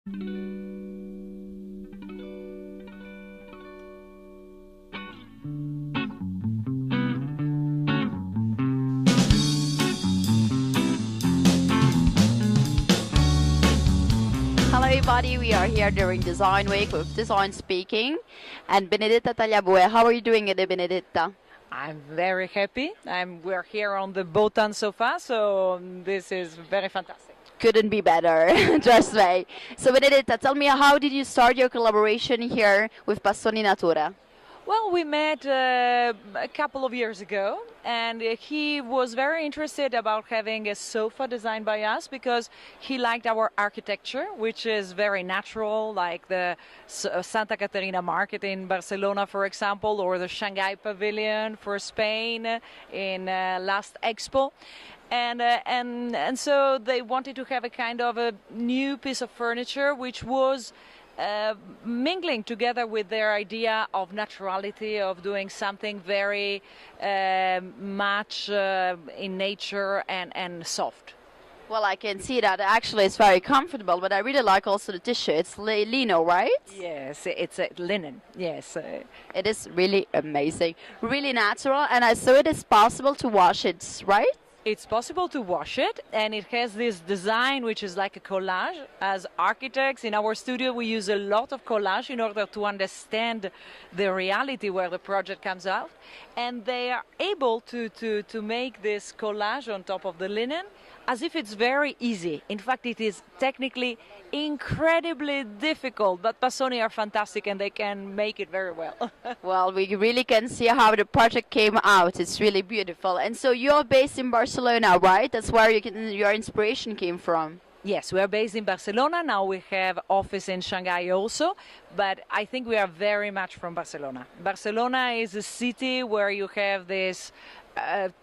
Hello everybody, we are here during Design Week with Design Speaking and Benedetta Tagliabue. How are you doing today, Benedetta? I'm very happy. We're here on the Botan sofa, so this is very fantastic. Couldn't be better, trust me. So Benedetta, tell me, how did you start your collaboration here with Passoni Natura? Well, we met a couple of years ago, and he was very interested about having a sofa designed by us because he liked our architecture, which is very natural, like the Santa Caterina Market in Barcelona, for example, or the Shanghai Pavilion for Spain in last Expo. And so they wanted to have a kind of a new piece of furniture which was mingling together with their idea of naturality, of doing something very much in nature and soft. Well, I can see that actually it's very comfortable, but I really like also the tissue. It's lino, right? Yes, it's linen, yes. It is really amazing, really natural, and I saw it is possible to wash it, right? It's possible to wash it, and it has this design which is like a collage. As architects in our studio, we use a lot of collage in order to understand the reality where the project comes out. And they are able to make this collage on top of the linen as if it's very easy. In fact, it is technically incredibly difficult, but Passoni are fantastic and they can make it very well. Well, we really can see how the project came out. It's really beautiful. And so you're based in Barcelona, right? That's where your inspiration came from. Yes, we are based in Barcelona. Now we have office in Shanghai also, but I think we are very much from Barcelona. Barcelona is a city where you have this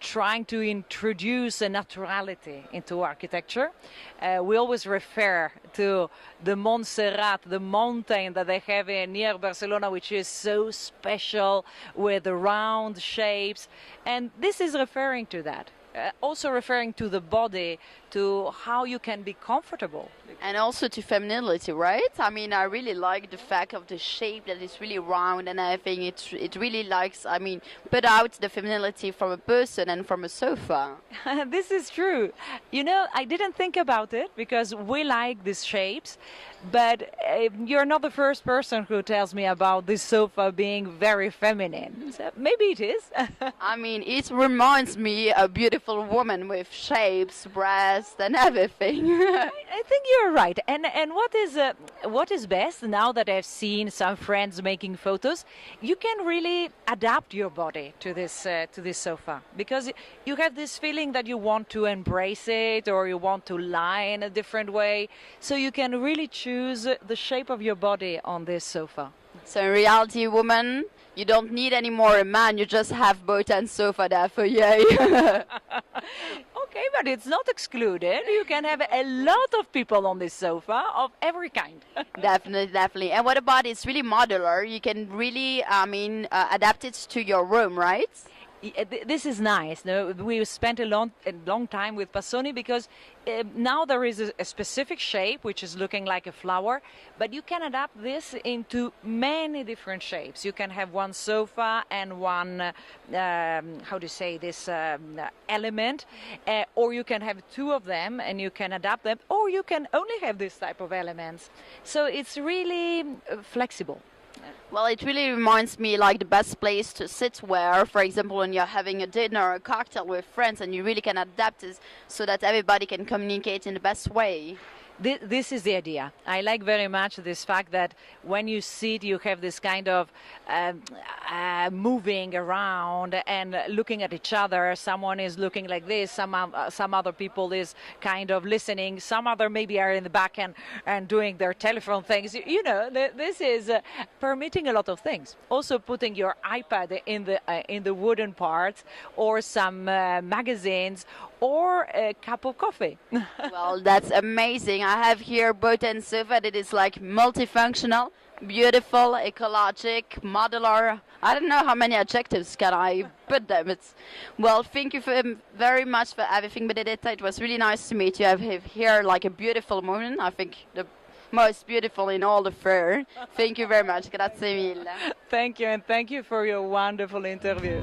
trying to introduce a naturality into architecture. We always refer to the Montserrat, the mountain that they have near Barcelona, which is so special with the round shapes. And this is referring to that. Also referring to the body, to how you can be comfortable. And also to femininity, right? I mean, I really like the fact of the shape that is really round, and I think it really likes, I mean, put out the femininity from a person and from a sofa. This is true. You know, I didn't think about it because we like these shapes, but you're not the first person who tells me about this sofa being very feminine. So maybe it is. I mean, it reminds me of a beautiful woman with shapes, breasts, and everything. I think you're right. And what is best now that I've seen some friends making photos, you can really adapt your body to this sofa because you have this feeling that you want to embrace it or you want to lie in a different way. So you can really choose the shape of your body on this sofa. So in reality, woman, you don't need any more a man. You just have boat and sofa there for you. Okay, but it's not excluded. You can have a lot of people on this sofa of every kind. Definitely, definitely. And what about it's really modular? You can really, adapt it to your room, right? This is nice. No, we spent a long time with Passoni because now there is a specific shape which is looking like a flower, but you can adapt this into many different shapes. You can have one sofa and one, how to say this, element, or you can have two of them and you can adapt them, or you can only have this type of elements. So it's really flexible. Well, it really reminds me like the best place to sit where, for example, when you're having a dinner or a cocktail with friends and you really can adapt it so that everybody can communicate in the best way. This is the idea. I like very much this fact that when you sit, you have this kind of moving around and looking at each other. Someone is looking like this. Some other people is kind of listening. Some other maybe are in the back and doing their telephone things. You know, this is permitting a lot of things. Also putting your iPad in the wooden part, or some magazines, or a cup of coffee. Well, that's amazing. I have here boat and sofa that is like multifunctional, beautiful, ecologic, modular. I don't know how many adjectives can I put them. Well, thank you very much for everything, Benedetta. It was really nice to meet you. I have here like a beautiful moment. I think most beautiful in all the fur. Thank you very much. Grazie mille. Thank you, and thank you for your wonderful interview.